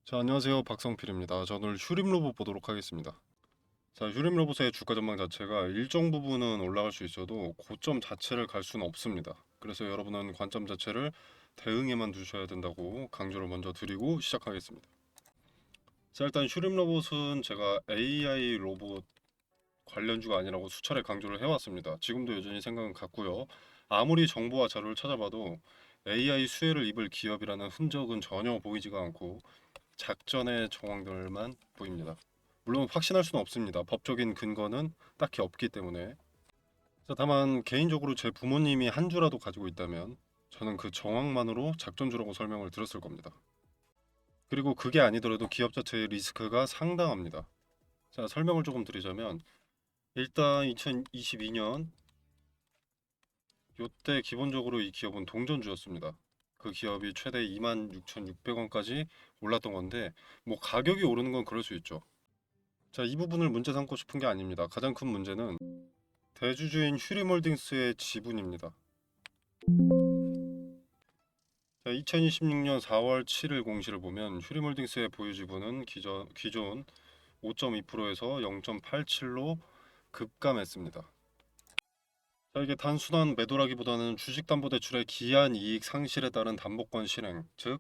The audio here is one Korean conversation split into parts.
자, 안녕하세요. 박성필입니다. 저 오늘 휴림 로봇 보도록 하겠습니다. 자, 휴림 로봇의 주가 전망 자체가 일정 부분은 올라갈 수 있어도 고점 자체를 갈 수는 없습니다. 그래서 여러분은 관점 자체를 대응에만 두셔야 된다고 강조를 먼저 드리고 시작하겠습니다. 자, 일단 휴림 로봇은 제가 AI 로봇 관련주가 아니라고 수차례 강조를 해왔습니다. 지금도 여전히 생각은 같고요. 아무리 정보와 자료를 찾아봐도 AI 수혜를 입을 기업이라는 흔적은 전혀 보이지가 않고 작전의 정황들만 보입니다. 물론 확신할 수는 없습니다. 법적인 근거는 딱히 없기 때문에. 자, 다만 개인적으로 제 부모님이 한 주라도 가지고 있다면 저는 그 정황만으로 작전주라고 설명을 드렸을 겁니다. 그리고 그게 아니더라도 기업 자체의 리스크가 상당합니다. 자, 설명을 조금 드리자면 일단 2022년 요때 기본적으로 이 기업은 동전주였습니다. 그 기업이 최대 26,600원까지 올랐던 건데 뭐 가격이 오르는 건 그럴 수 있죠. 자, 이 부분을 문제 삼고 싶은 게 아닙니다. 가장 큰 문제는 대주주인 휴림홀딩스의 지분입니다. 자, 2026년 4월 7일 공시를 보면 휴림홀딩스의 보유 지분은 기존 5.2%에서 0.87로 급감했습니다. 자, 이게 단순한 매도라기보다는 주식담보대출의 기한 이익 상실에 따른 담보권 실행, 즉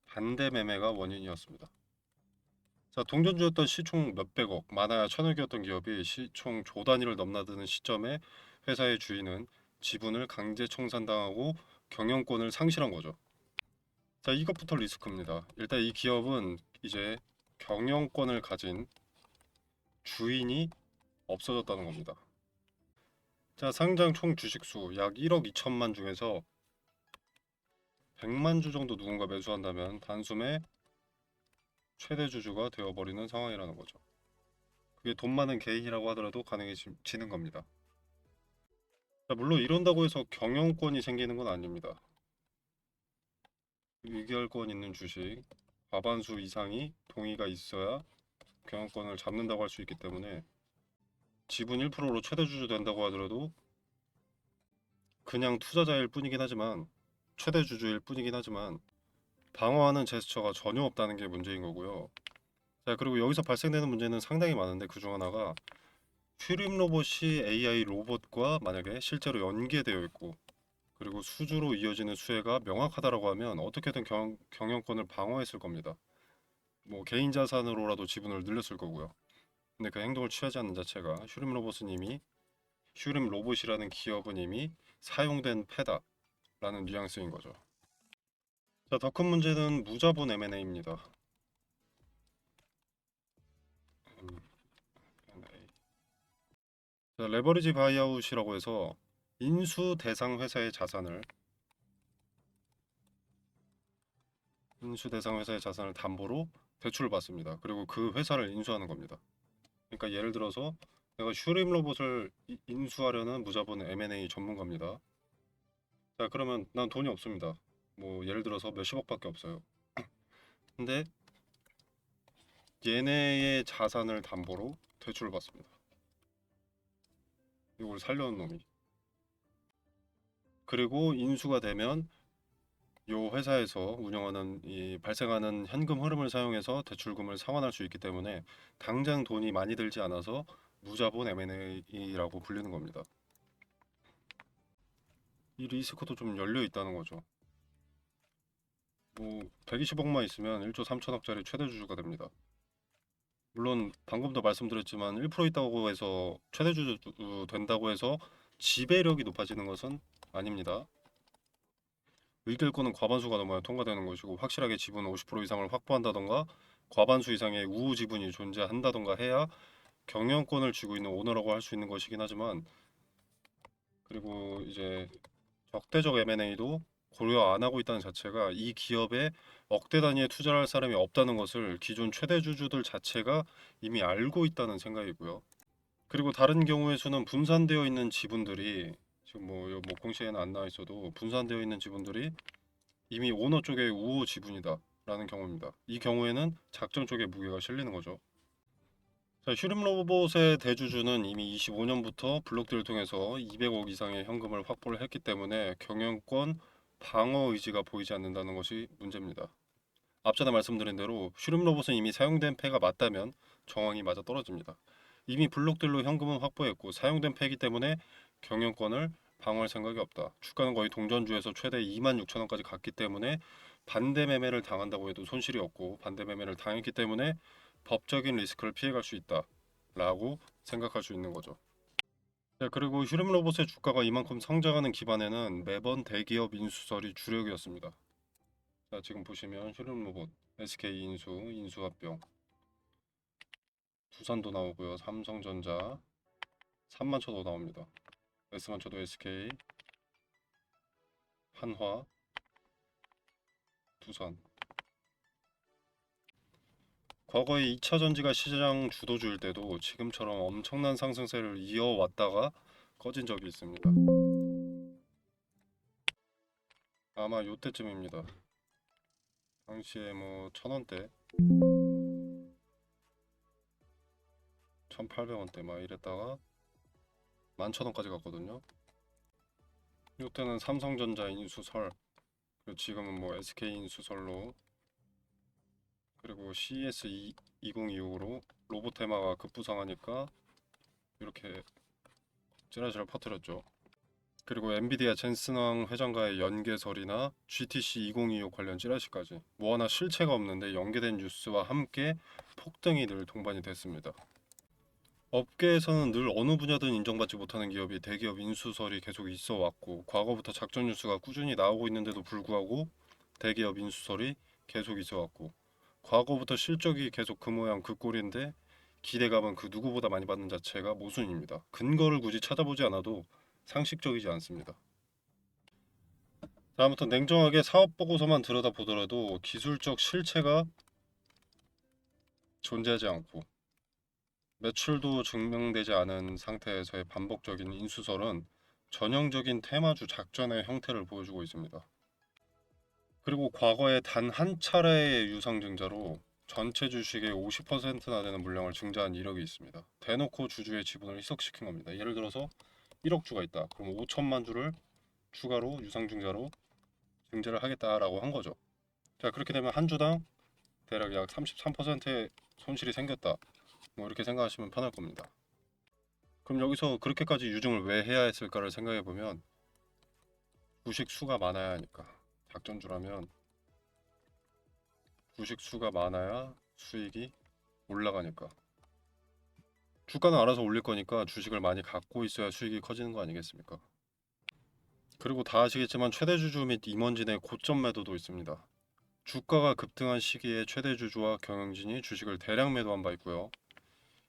반대 매매가 원인이었습니다. 자, 동전주였던 시총 몇백억, 많아야 천억이었던 기업이 시총 조 단위를 넘나드는 시점에 회사의 주인은 지분을 강제 청산당하고 경영권을 상실한 거죠. 자, 이것부터 리스크입니다. 일단 이 기업은 이제 경영권을 가진 주인이 없어졌다는 겁니다. 자, 상장 총 주식수 약 1억 2천만 중에서 100만 주 정도 누군가 매수한다면 단숨에 최대 주주가 되어버리는 상황이라는 거죠. 그게 돈 많은 개인이라고 하더라도 가능해지는 겁니다. 자, 물론 이런다고 해서 경영권이 생기는 건 아닙니다. 의결권 있는 주식 과반수 이상이 동의가 있어야 경영권을 잡는다고 할 수 있기 때문에 지분 1%로 최대 주주 된다고 하더라도 그냥 투자자일 뿐이긴 하지만 최대 주주일 뿐이긴 하지만 방어하는 제스처가 전혀 없다는 게 문제인 거고요. 자, 그리고 여기서 발생되는 문제는 상당히 많은데 그중 하나가 퓨림 로봇이 AI 로봇과 만약에 실제로 연계되어 있고 그리고 수주로 이어지는 수혜가 명확하다라고 하면 어떻게든 경영권을 방어했을 겁니다. 뭐 개인 자산으로라도 지분을 늘렸을 거고요. 근데 그 행동을 취하지 않는 자체가 휴림 로봇이라는 기업은 이미 사용된 패다라는 뉘앙스인 거죠. 자, 더 큰 문제는 무자본 M&A입니다. 자, 레버리지 바이아웃이라고 해서 인수 대상 회사의 자산을 담보로 대출을 받습니다. 그리고 그 회사를 인수하는 겁니다. 그러니까 예를 들어서 내가 슈림 로봇을 인수하려는 무자본 M&A 전문가입니다. 자, 그러면 난 돈이 없습니다. 뭐 예를 들어서 몇십억밖에 없어요. 근데 얘네의 자산을 담보로 대출을 받습니다. 이걸 살려는 놈이. 그리고 인수가 되면 요 회사에서 운영하는 이 발생하는 현금 흐름을 사용해서 대출금을 상환할 수 있기 때문에 당장 돈이 많이 들지 않아서 무자본 M&A라고 불리는 겁니다. 이 리스크도 좀 열려 있다는 거죠. 뭐 120억만 있으면 1조 3천억짜리 최대 주주가 됩니다. 물론 방금도 말씀드렸지만 1% 있다고 해서 최대 주주 된다고 해서 지배력이 높아지는 것은 아닙니다. 의결권은 과반수가 넘어야 통과되는 것이고 확실하게 지분 50% 이상을 확보한다던가 과반수 이상의 우호 지분이 존재한다던가 해야 경영권을 쥐고 있는 오너라고 할 수 있는 것이긴 하지만 그리고 이제 적대적 M&A도 고려 안 하고 있다는 자체가 이 기업에 억대 단위의 투자를 할 사람이 없다는 것을 기존 최대 주주들 자체가 이미 알고 있다는 생각이고요. 그리고 다른 경우의 수는 분산되어 있는 지분들이 지금 뭐 공시에는 안 나와 있어도 분산되어 있는 지분들이 이미 오너 쪽의 우호 지분이다라는 경우입니다. 이 경우에는 작전 쪽에 무게가 실리는 거죠. 자, 휴림 로봇의 대주주는 이미 25년부터 블록들을 통해서 200억 이상의 현금을 확보를 했기 때문에 경영권 방어 의지가 보이지 않는다는 것이 문제입니다. 앞전에 말씀드린 대로 슈림 로봇은 이미 사용된 패가 맞다면 정황이 맞아 떨어집니다. 이미 블록들로 현금은 확보했고 사용된 패이기 때문에 경영권을 방어할 생각이 없다. 주가는 거의 동전주에서 최대 26,000원까지 갔기 때문에 반대 매매를 당한다고 해도 손실이 없고 반대 매매를 당했기 때문에 법적인 리스크를 피해갈 수 있다 라고 생각할 수 있는 거죠. 네, 그리고 슈림 로봇의 주가가 이만큼 성장하는 기반에는 매번 대기업 인수설이 주력이었습니다. 자, 지금 보시면 슈림 로봇, SK 인수, 인수합병, 두산도 나오고요. 삼성전자, 삼만초도 나옵니다. S만초도 SK, 한화, 두산. 과거에 2차 전지가 시장 주도주일 때도 지금처럼 엄청난 상승세를 이어왔다가 꺼진 적이 있습니다. 아마 요때쯤입니다. 당시에 뭐 1000원대, 1800원대 막 이랬다가 11,000원까지 갔거든요. 요때는 삼성전자 인수설, 그리고 지금은 뭐 SK 인수설로, 그리고 CES 2025로 로봇 테마가 급부상하니까 이렇게 찌라시를 퍼뜨렸죠. 그리고 엔비디아 젠슨왕 회장과의 연계설이나 GTC 2025 관련 찌라시까지 뭐 하나 실체가 없는데 연계된 뉴스와 함께 폭등이 늘 동반이 됐습니다. 업계에서는 늘 어느 분야든 인정받지 못하는 기업이 대기업 인수설이 계속 있어 왔고 과거부터 작전 뉴스가 꾸준히 나오고 있는데도 불구하고 대기업 인수설이 계속 있어 왔고 과거부터 실적이 계속 그 모양 그 꼴인데 기대감은 그 누구보다 많이 받는 자체가 모순입니다. 근거를 굳이 찾아보지 않아도 상식적이지 않습니다. 아무튼 냉정하게 사업 보고서만 들여다보더라도 기술적 실체가 존재하지 않고 매출도 증명되지 않은 상태에서의 반복적인 인수설은 전형적인 테마주 작전의 형태를 보여주고 있습니다. 그리고 과거에 단 한 차례의 유상증자로 전체 주식의 50%나 되는 물량을 증자한 이력이 있습니다. 대놓고 주주의 지분을 희석시킨 겁니다. 예를 들어서 1억 주가 있다. 그럼 5천만 주를 추가로 유상증자로 증자를 하겠다라고 한 거죠. 자, 그렇게 되면 한 주당 대략 약 33%의 손실이 생겼다. 뭐 이렇게 생각하시면 편할 겁니다. 그럼 여기서 그렇게까지 유증을 왜 해야 했을까를 생각해 보면 주식 수가 많아야 하니까. 작전주라면 주식 수가 많아야 수익이 올라가니까. 주가는 알아서 올릴 거니까 주식을 많이 갖고 있어야 수익이 커지는 거 아니겠습니까? 그리고 다 아시겠지만 최대주주 및 임원진의 고점 매도도 있습니다. 주가가 급등한 시기에 최대주주와 경영진이 주식을 대량 매도한 바 있고요.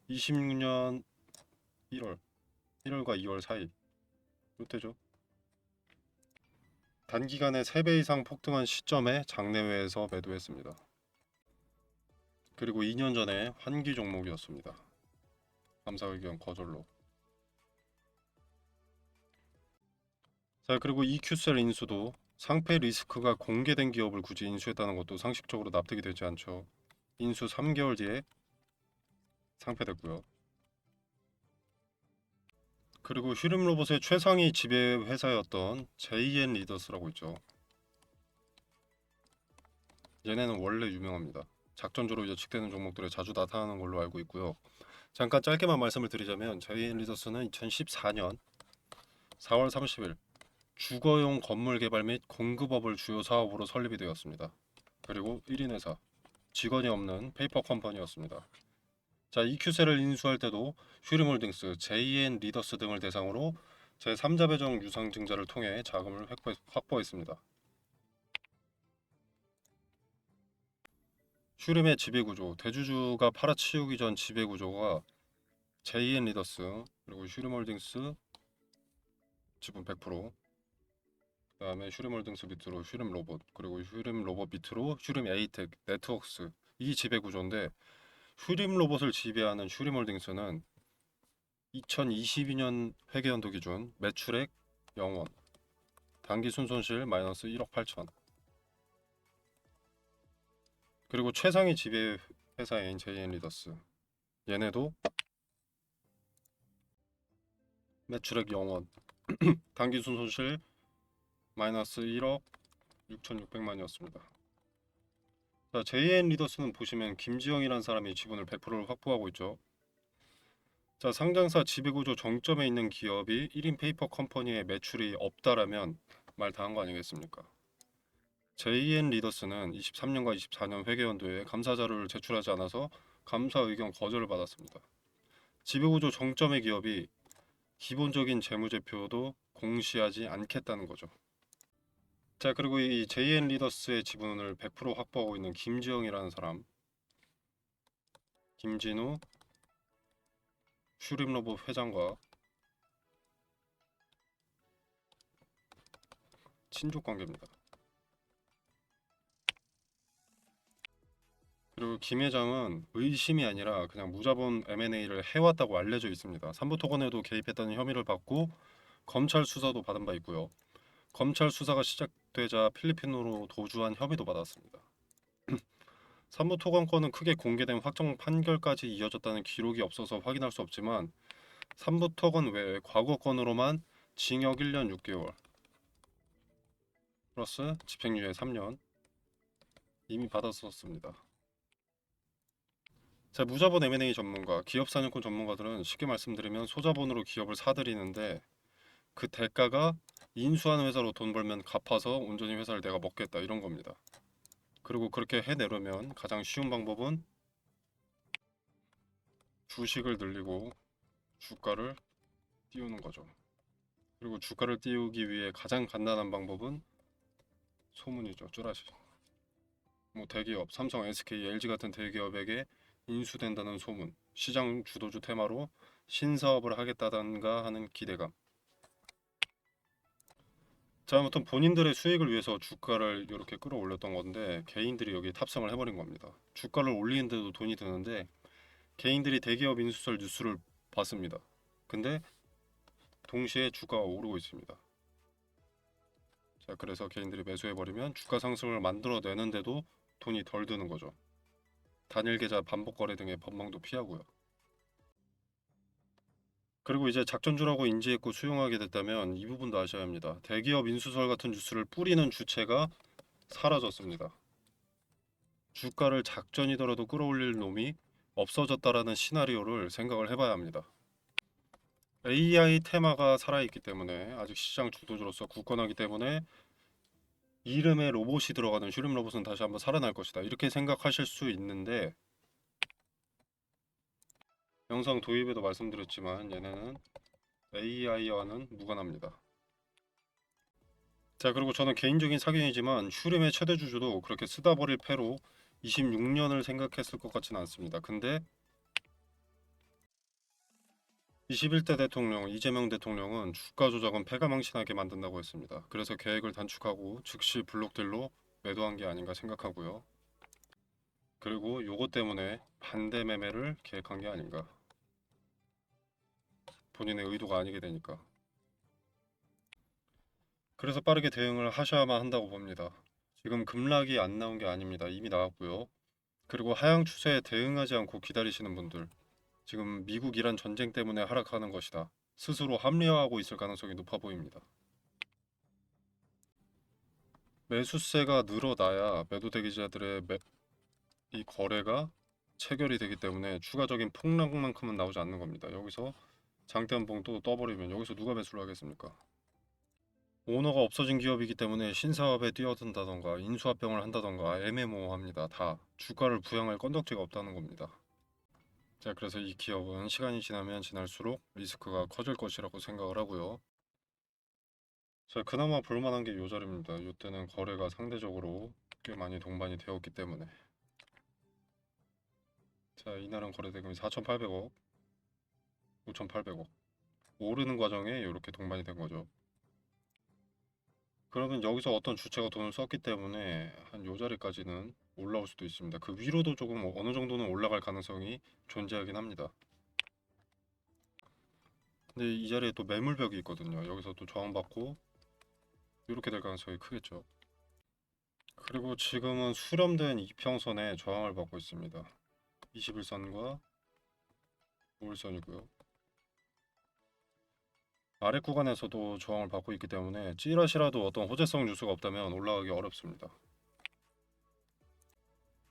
26년 1월, 1월과 2월 사이 이때죠. 단기간에 3배 이상 폭등한 시점에 장내외에서 매도했습니다. 그리고 2년 전에 환기 종목이었습니다. 감사 의견 거절로. 자, 그리고 EQ셀 인수도 상패 리스크가 공개된 기업을 굳이 인수했다는 것도 상식적으로 납득이 되지 않죠. 인수 3개월 뒤에 상패됐고요. 그리고 휴림 로봇의 최상위 지배 회사였던 JN 리더스라고 있죠. 얘네는 원래 유명합니다. 작전주로 예측되는 종목들에 자주 나타나는 걸로 알고 있고요. 잠깐 짧게만 말씀을 드리자면 JN 리더스는 2014년 4월 30일 주거용 건물 개발 및 공급업을 주요 사업으로 설립이 되었습니다. 그리고 1인 회사, 직원이 없는 페이퍼 컴퍼니였습니다. 자, EQ셀을 인수할 때도 휴림홀딩스, JN 리더스 등을 대상으로 제3자 배정 유상증자를 통해 자금을 확보했습니다. 휴림의 지배구조, 대주주가 팔아치우기 전 지배구조가 JN 리더스, 그리고 휴림홀딩스 지분 100%, 그 다음에 휴림홀딩스 밑으로 휴림 로봇, 그리고 휴림 로봇 밑으로 휴림 에이텍, 네트워크스, 이 지배구조인데 휴림 로봇을 지배하는 휴림홀딩스는 2022년 회계연도 기준 매출액 0원, 당기 순손실 마이너스 1억 8천. 그리고 최상위 지배 회사인 JN 리더스, 얘네도 매출액 0원, 당기 순손실 마이너스 1억 6,600만이었습니다. 자, JN 리더스는 보시면 김지영이라는 사람이 지분을 100%를 확보하고 있죠. 자, 상장사 지배구조 정점에 있는 기업이 1인 페이퍼 컴퍼니의 매출이 없다라면 말 다 한 거 아니겠습니까? JN 리더스는 23년과 24년 회계연도에 감사 자료를 제출하지 않아서 감사 의견 거절을 받았습니다. 지배구조 정점의 기업이 기본적인 재무제표도 공시하지 않겠다는 거죠. 자, 그리고 이 JN 리더스의 지분을 100% 확보하고 있는 김지영이라는 사람, 김진우 슈림로봇 회장과 친족 관계입니다. 그리고 김 회장은 의심이 아니라 그냥 무자본 M&A를 해왔다고 알려져 있습니다. 삼부토건에도 개입했다는 혐의를 받고 검찰 수사도 받은 바 있고요. 검찰 수사가 시작되자 필리핀으로 도주한 혐의도 받았습니다. 삼부토건 건은 크게 공개된 확정 판결까지 이어졌다는 기록이 없어서 확인할 수 없지만 삼부토건 외에 과거 건으로만 징역 1년 6개월 플러스 집행유예 3년 이미 받았었습니다. 자, 무자본 M&A 전문가, 기업 사냥꾼 전문가들은 쉽게 말씀드리면 소자본으로 기업을 사들이는데 그 대가가 인수하는 회사로 돈 벌면 갚아서 온전히 회사를 내가 먹겠다 이런 겁니다. 그리고 그렇게 해내려면 가장 쉬운 방법은 주식을 늘리고 주가를 띄우는 거죠. 그리고 주가를 띄우기 위해 가장 간단한 방법은 소문이죠. 쭈라시. 뭐 대기업, 삼성, SK, LG 같은 대기업에게 인수된다는 소문, 시장 주도주 테마로 신사업을 하겠다던가 하는 기대감. 자, 아무튼 본인들의 수익을 위해서 주가를 이렇게 끌어올렸던 건데 개인들이 여기에 탑승을 해버린 겁니다. 주가를 올리는데도 돈이 드는데 개인들이 대기업 인수설 뉴스를 봤습니다. 근데 동시에 주가가 오르고 있습니다. 자, 그래서 개인들이 매수해버리면 주가 상승을 만들어내는데도 돈이 덜 드는 거죠. 단일 계좌 반복 거래 등의 법망도 피하고요. 그리고 이제 작전주라고 인지했고 수용하게 됐다면 이 부분도 아셔야 합니다. 대기업 인수설 같은 뉴스를 뿌리는 주체가 사라졌습니다. 주가를 작전이더라도 끌어올릴 놈이 없어졌다라는 시나리오를 생각을 해봐야 합니다. AI 테마가 살아있기 때문에 아직 시장 주도주로서 굳건하기 때문에 이름에 로봇이 들어가는 슈림 로봇은 다시 한번 살아날 것이다. 이렇게 생각하실 수 있는데 영상 도입에도 말씀드렸지만 얘네는 AI와는 무관합니다. 자, 그리고 저는 개인적인 사견이지만 슈림의 최대 주주도 그렇게 쓰다 버릴 패로 26년을 생각했을 것 같지는 않습니다. 근데 21대 대통령 이재명 대통령은 주가 조작은 패가 망신하게 만든다고 했습니다. 그래서 계획을 단축하고 즉시 블록딜로 매도한 게 아닌가 생각하고요. 그리고 요것 때문에 반대 매매를 계획한 게 아닌가. 본인의 의도가 아니게 되니까. 그래서 빠르게 대응을 하셔야만 한다고 봅니다. 지금 급락이 안 나온 게 아닙니다. 이미 나왔고요. 그리고 하향 추세에 대응하지 않고 기다리시는 분들, 지금 미국 이란 전쟁 때문에 하락하는 것이다. 스스로 합리화하고 있을 가능성이 높아 보입니다. 매수세가 늘어나야 매도 대기자들의 이 거래가 체결이 되기 때문에 추가적인 폭락만큼은 나오지 않는 겁니다. 여기서 장대 한 봉 또 떠버리면 여기서 누가 매수를 하겠습니까? 오너가 없어진 기업이기 때문에 신사업에 뛰어든다던가 인수합병을 한다던가 애매모호합니다. 다 주가를 부양할 건덕지가 없다는 겁니다. 자, 그래서 이 기업은 시간이 지나면 지날수록 리스크가 커질 것이라고 생각을 하고요. 자, 그나마 볼만한 게 요 자리입니다. 이때는 거래가 상대적으로 꽤 많이 동반이 되었기 때문에. 자, 이날은 거래 대금이 4,800억, 5,800억 오르는 과정에 이렇게 동반이 된 거죠. 그러면 여기서 어떤 주체가 돈을 썼기 때문에 한 요 자리까지는 올라올 수도 있습니다. 그 위로도 조금 어느 정도는 올라갈 가능성이 존재하긴 합니다. 근데 이 자리에 또 매물벽이 있거든요. 여기서 또 저항받고 이렇게 될 가능성이 크겠죠. 그리고 지금은 수렴된 이평선에 저항을 받고 있습니다. 21선과 5일선이고요. 아래 구간에서도 저항을 받고 있기 때문에 찌라시라도 어떤 호재성 뉴스가 없다면 올라가기 어렵습니다.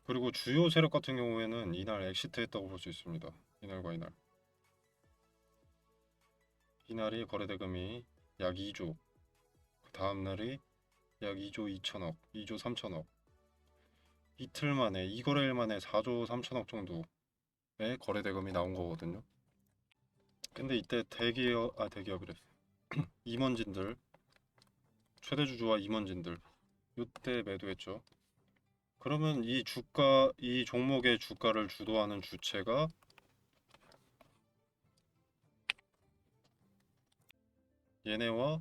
그리고 주요 세력 같은 경우에는 이날 엑시트했다고 볼 수 있습니다. 이날과 이날. 이날이 거래대금이 약 2조, 그 다음 날이 약 2조 2천억, 2조 3천억. 이틀 만에, 이 거래일 만에 4조 3천억 정도의 거래대금이 나온 거거든요. 근데 이때 대기업이래. 임원진들, 최대 주주와 임원진들, 이때 매도했죠. 그러면 이 종목의 주가를 주도하는 주체가 얘네와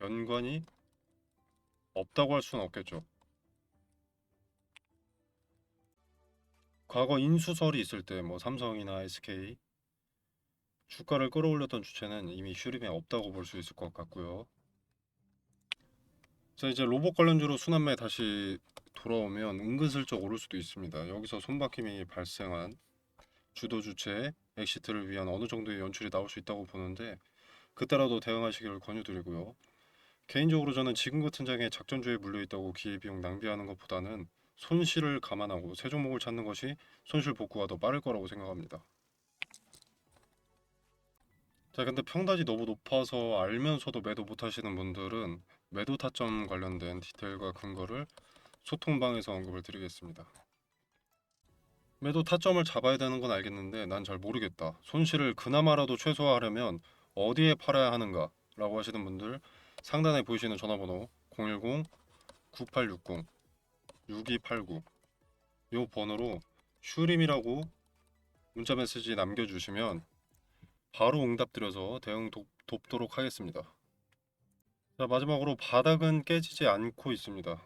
연관이 없다고 할 수는 없겠죠. 과거 인수설이 있을 때 뭐 삼성이나 SK 주가를 끌어올렸던 주체는 이미 슈림에 없다고 볼 수 있을 것 같고요. 자, 이제 로봇 관련주로 순환매 다시 돌아오면 은근슬쩍 오를 수도 있습니다. 여기서 손바뀜이 발생한 주도 주체의 엑시트를 위한 어느 정도의 연출이 나올 수 있다고 보는데 그때라도 대응하시기를 권유드리고요. 개인적으로 저는 지금 같은 장에 작전주에 물려있다고 기회비용 낭비하는 것보다는 손실을 감안하고 새 종목을 찾는 것이 손실 복구가 더 빠를 거라고 생각합니다. 자, 근데 평단이 너무 높아서 알면서도 매도 못하시는 분들은 매도 타점 관련된 디테일과 근거를 소통방에서 언급을 드리겠습니다. 매도 타점을 잡아야 되는 건 알겠는데 난 잘 모르겠다. 손실을 그나마라도 최소화하려면 어디에 팔아야 하는가? 라고 하시는 분들 상단에 보이시는 전화번호 010-9860-6289 이 번호로 슈림이라고 문자 메시지 남겨주시면 바로 응답드려서 대응 돕도록 하겠습니다. 자, 마지막으로 바닥은 깨지지 않고 있습니다.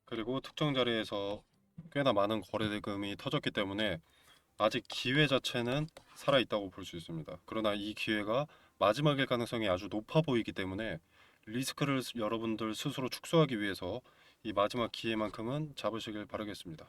그리고 특정 자리에서 꽤나 많은 거래대금이 터졌기 때문에 아직 기회 자체는 살아있다고 볼 수 있습니다. 그러나 이 기회가 마지막일 가능성이 아주 높아 보이기 때문에 리스크를 여러분들 스스로 축소하기 위해서 이 마지막 기회만큼은 잡으시길 바라겠습니다.